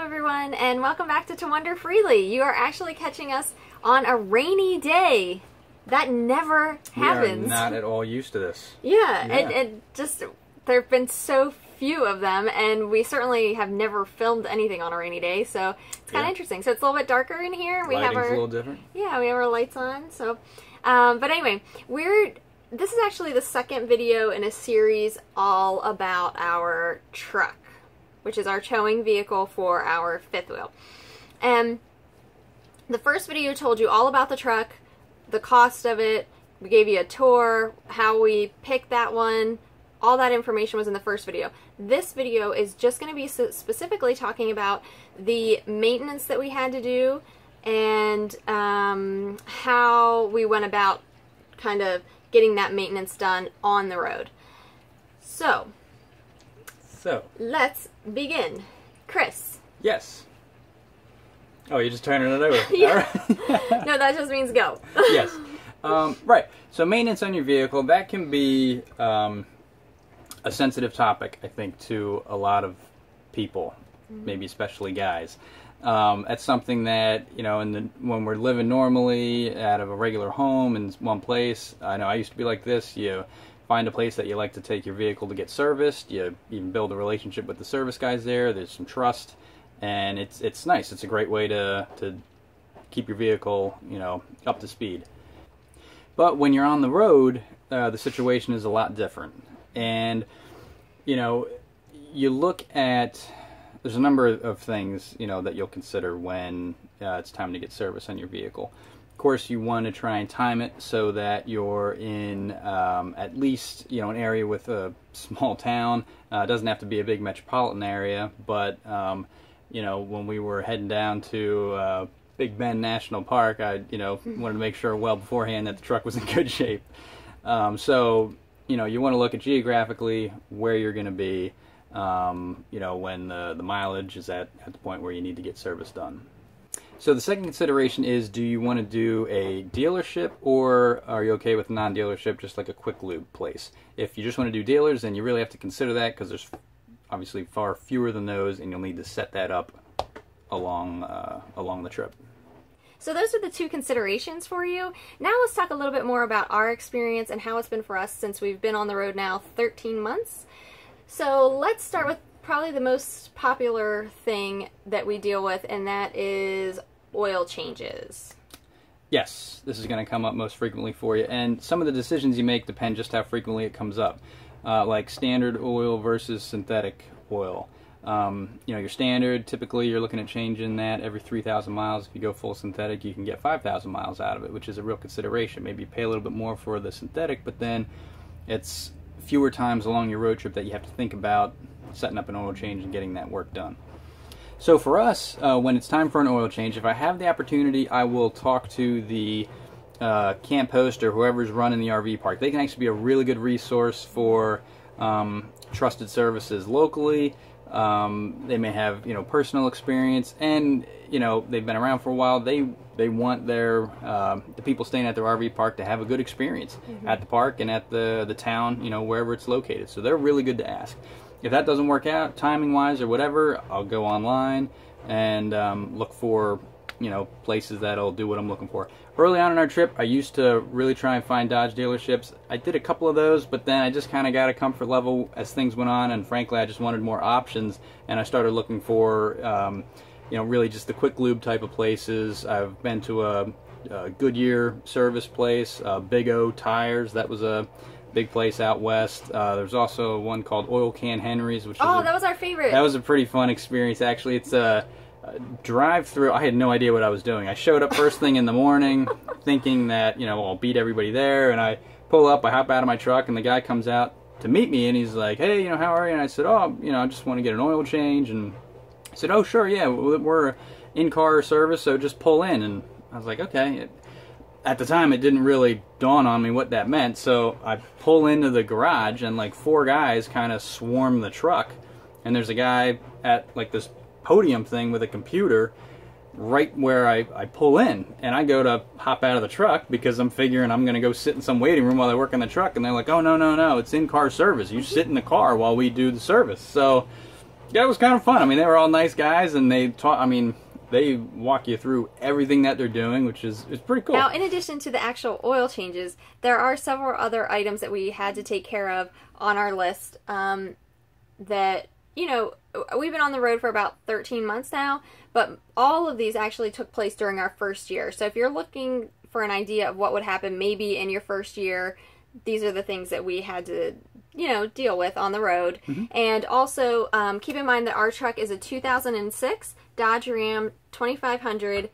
everyone, and welcome back to Wander Freely. You are actually catching us on a rainy day. That never happens. We are not at all used to this. Yeah. It just, there have been so few of them, and we certainly have never filmed anything on a rainy day, so it's kind of interesting. So it's a little bit darker in here. We have our, a little different. Yeah, we have our lights on. So, but anyway, this is actually the second video in a series all about our truck, which is our towing vehicle for our fifth wheel. And the first video told you all about the truck, the cost of it, we gave you a tour, how we picked that one, all that information was in the first video. This video is just going to be specifically talking about the maintenance that we had to do and how we went about kind of getting that maintenance done on the road. So let's begin. Chris. Yes. Oh, you're just turning it over. Yeah. All right. No, that just means go. Yes. Right. So maintenance on your vehicle, that can be a sensitive topic, I think, to a lot of people, maybe especially guys. That's something that, you know, when we're living normally out of a regular home in one place, I know I used to be like this. You find a place that you like to take your vehicle to get serviced. You even build a relationship with the service guys there. There's some trust, and it's nice. It's a great way to keep your vehicle, you know, up to speed. But when you're on the road, the situation is a lot different. And, you know, you look at, there's a number of things, you know, that you'll consider when it's time to get service on your vehicle. Of course, you want to try and time it so that you're in at least, you know, an area with a small town. It doesn't have to be a big metropolitan area, but, you know, when we were heading down to Big Bend National Park, I, you know, wanted to make sure well beforehand that the truck was in good shape. So, you know, you want to look at geographically where you're going to be, you know, when the mileage is at the point where you need to get service done. So the second consideration is, do you want to do a dealership, or are you okay with non-dealership, just like a quick lube place? If you just want to do dealers, then you really have to consider that, because there's obviously far fewer than those, and you'll need to set that up along the trip. So those are the two considerations for you. Now let's talk a little bit more about our experience and how it's been for us since we've been on the road now 13 months. So let's start with probably the most popular thing that we deal with, and that is oil changes. Yes, this is going to come up most frequently for you, and some of the decisions you make depend just how frequently it comes up, like standard oil versus synthetic oil. You know, your standard, typically you're looking at changing that every 3,000 miles. If you go full synthetic, you can get 5,000 miles out of it, which is a real consideration. Maybe you pay a little bit more for the synthetic, but then it's fewer times along your road trip that you have to think about setting up an oil change and getting that work done. So for us, when it's time for an oil change, if I have the opportunity, I will talk to the camp host or whoever's running the RV park. They can actually be a really good resource for trusted services locally. They may have, you know, personal experience, and, you know, they've been around for a while. They want their the people staying at their RV park to have a good experience at the park and at the town, you know, wherever it's located. So they're really good to ask. If that doesn't work out timing wise or whatever, I'll go online and look for, you know, places that'll do what I'm looking for. Early on in our trip, I used to really try and find Dodge dealerships. I did a couple of those, but then I just kind of got a comfort level as things went on, and frankly, I just wanted more options, and I started looking for, you know, really just the quick lube type of places. I've been to a Goodyear service place, Big O Tires. That was a big place out west. There's also one called Oil Can Henry's, which that was our favorite. That was a pretty fun experience, actually. It's a drive-through. I had no idea what I was doing. I showed up first thing in the morning thinking that, you know, I'll beat everybody there, and I pull up, I hop out of my truck, and the guy comes out to meet me, and he's like, hey, you know, how are you? And I said, oh, you know, I just want to get an oil change. And I said, oh, sure, yeah, we're in-car service, so just pull in. And I was like, okay. At the time, it didn't really dawn on me what that meant, so I pull into the garage, and like 4 guys kind of swarm the truck, and there's a guy at like this podium thing with a computer right where I pull in, and I go to hop out of the truck because I'm figuring I'm going to go sit in some waiting room while I work on the truck, and they're like, oh, no, it's in-car service. You sit in the car while we do the service. So Yeah, it was kind of fun. I mean, they were all nice guys, and they taught. I mean, they walk you through everything that they're doing, which is pretty cool. Now, in addition to the actual oil changes, there are several other items that we had to take care of on our list that, you know, we've been on the road for about 13 months now, but all of these actually took place during our first year. So if you're looking for an idea of what would happen maybe in your first year, these are the things that we had to, you know, deal with on the road. And also keep in mind that our truck is a 2006 Dodge Ram 2500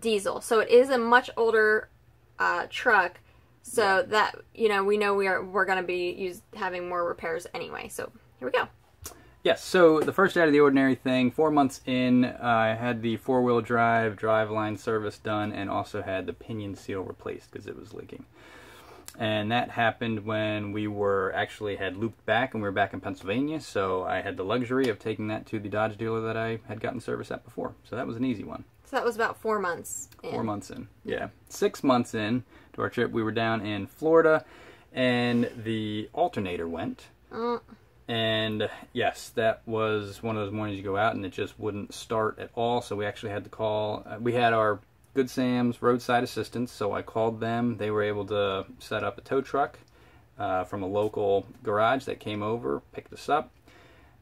diesel. So it is a much older truck. So that, you know we're going to be having more repairs anyway. So here we go. Yes, so the first out of the ordinary thing, 4 months in, I had the four-wheel driveline service done, and also had the pinion seal replaced because it was leaking. And that happened when we had looped back, and we were back in Pennsylvania, so I had the luxury of taking that to the Dodge dealer that I had gotten service at before. So that was an easy one. So that was about 4 months in. 4 months in, yeah. 6 months in to our trip, we were down in Florida, and the alternator went. And yes, that was one of those mornings you go out and it just wouldn't start at all. So we actually had to call. We had our Good Sam's roadside assistance, so I called them. They were able to set up a tow truck from a local garage that came over, picked us up,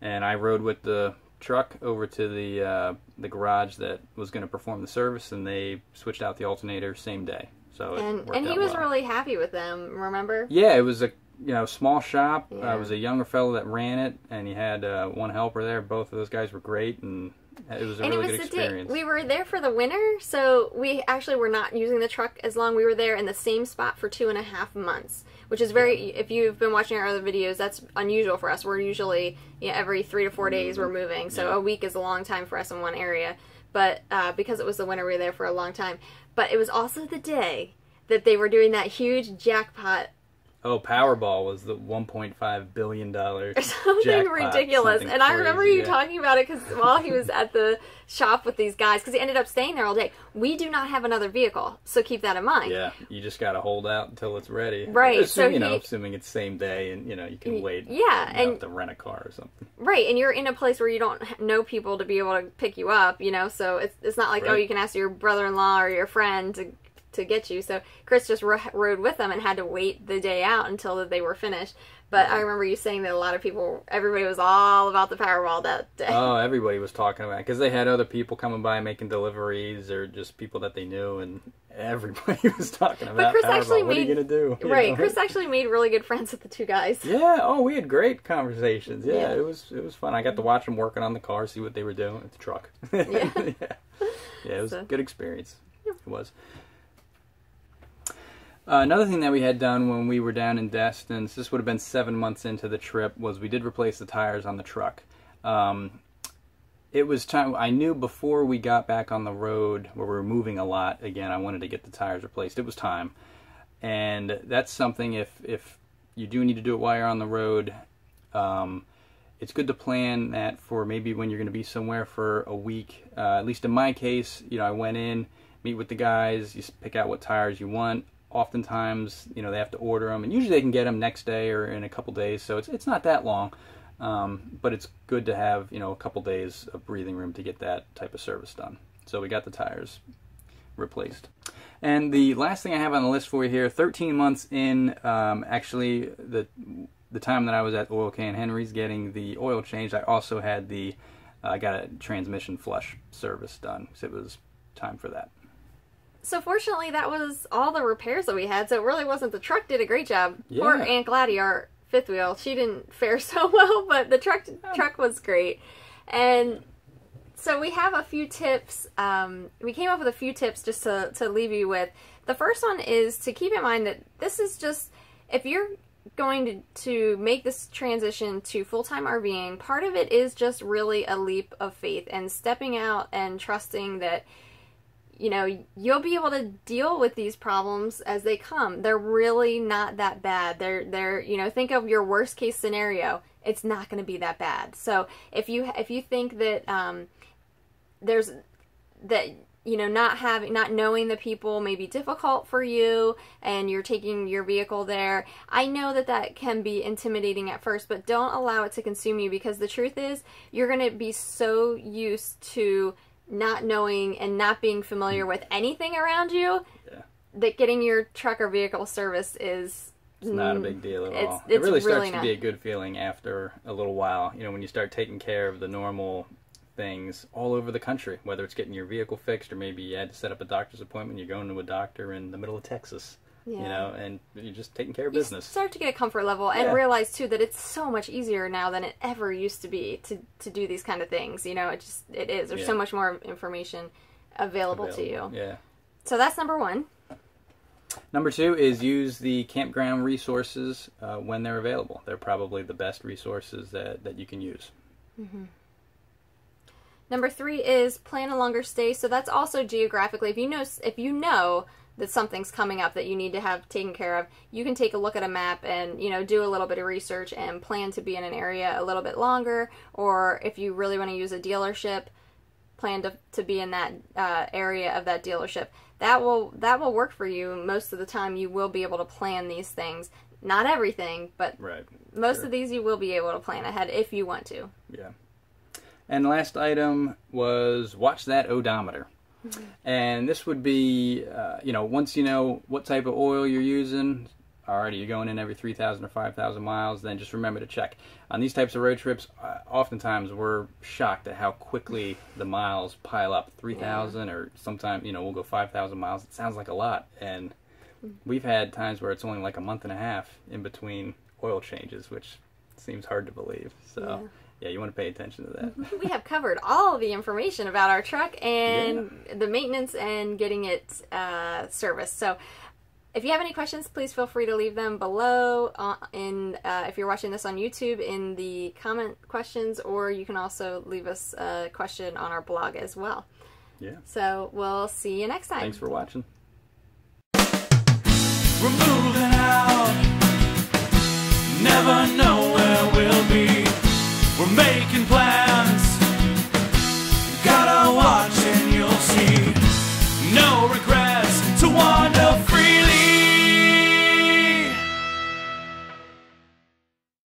and I rode with the truck over to the garage that was going to perform the service, and they switched out the alternator same day. So and he was really happy with them. Remember? Yeah, it was a small shop. Yeah. It was a younger fellow that ran it, and he had one helper there. Both of those guys were great, and it was a really good experience. We were there for the winter, so we actually were not using the truck as long. We were there in the same spot for 2.5 months, which is very, if you've been watching our other videos, that's unusual for us. We're usually, every 3 to 4 days we're moving, so a week is a long time for us in one area. But because it was the winter, we were there for a long time. But it was also the day that they were doing that huge jackpot. Oh, Powerball was the $1.5 billion something jackpot, ridiculous. something and I remember crazy, you talking about it because while he was at the shop with these guys, because he ended up staying there all day. We do not have another vehicle, so keep that in mind. Yeah, you just got to hold out until it's ready. Right. Assuming it's same day, and you can wait. Yeah, and to rent a car or something. Right, and you're in a place where you don't know people to be able to pick you up. So it's not like you can ask your brother-in-law or your friend to get you. So Chris just rode with them and had to wait the day out until they were finished. But I remember you saying that a lot of everybody was all about the Powerball that day. Oh, everybody was talking about it because they had other people coming by making deliveries or just people that they knew, and everybody was talking about Chris Powerball. Actually what are you going to do? Right, Chris actually made really good friends with the two guys. Yeah, we had great conversations. Yeah, it was fun. I got to watch them working on the car, see what they were doing at the truck. Yeah. It was a good experience. Yeah. It was. Another thing that we had done when we were down in Destin, this would have been 7 months into the trip, was we did replace the tires on the truck. It was time. I knew before we got back on the road, where we were moving a lot again, I wanted to get the tires replaced. It was time. And that's something, if you do need to do it while you're on the road, it's good to plan that for maybe when you're going to be somewhere for a week. At least in my case, I went in, meet with the guys, you pick out what tires you want. Oftentimes, they have to order them, and usually they can get them next day or in a couple days, so it's not that long. But it's good to have, a couple days of breathing room to get that type of service done. So we got the tires replaced. And the last thing I have on the list for you here, 13 months in, actually the time that I was at Oil Can Henry's getting the oil changed, I also had I got a transmission flush service done, so it was time for that. So fortunately, that was all the repairs that we had, so it really wasn't. The truck did a great job. Yeah. Poor Aunt Gladys, our fifth wheel, she didn't fare so well, but the truck was great. And so we have a few tips. We came up with a few tips just to leave you with. The first one is to keep in mind that this is just, if you're going to make this transition to full-time RVing, part of it is just really a leap of faith and stepping out and trusting that you'll be able to deal with these problems as they come. They're really not that bad. They're think of your worst case scenario. It's not going to be that bad. So if you think that you know, not knowing the people may be difficult for you, and you're taking your vehicle there. I know that that can be intimidating at first, but don't allow it to consume you, because the truth is you're going to be so used to not knowing and not being familiar with anything around you that getting your truck or vehicle service is... It's not a big deal at all. It really starts not. to be a good feeling after a little while. You know, when you start taking care of the normal things all over the country, whether it's getting your vehicle fixed or maybe you had to set up a doctor's appointment, you're going to a doctor in the middle of Texas, you know, and you're just taking care of business. You start to get a comfort level and realize too that it's so much easier now than it ever used to be to do these kind of things. You know, it is. There's so much more information available to you. Yeah. So that's number 1. Number 2 is use the campground resources when they're available. They're probably the best resources that you can use. Mm-hmm. Number 3 is plan a longer stay. So that's also geographically. If you know that something's coming up that you need to have taken care of, you can take a look at a map and, you know, do a little bit of research and plan to be in an area a little bit longer. Or if you really want to use a dealership, plan to be in that area of that dealership. That will work for you. Most of the time you will be able to plan these things. Not everything, but most of these you will be able to plan ahead if you want to. Yeah. And the last item was watch that odometer. Mm-hmm. And this would be, you know, once you know what type of oil you're using, alrighty, you're going in every 3,000 or 5,000 miles, then just remember to check. On these types of road trips, oftentimes we're shocked at how quickly the miles pile up. 3,000 or sometimes, you know, we'll go 5,000 miles. It sounds like a lot. And we've had times where it's only like a month and a half in between oil changes, which seems hard to believe. So... yeah, you want to pay attention to that. We have covered all the information about our truck and the maintenance and getting it serviced. So if you have any questions, please feel free to leave them below. If you're watching this on YouTube, in the comment questions, or you can also leave us a question on our blog as well. Yeah. So we'll see you next time. Thanks for watching. We're moving out. Never know where we'll be. We're making plans.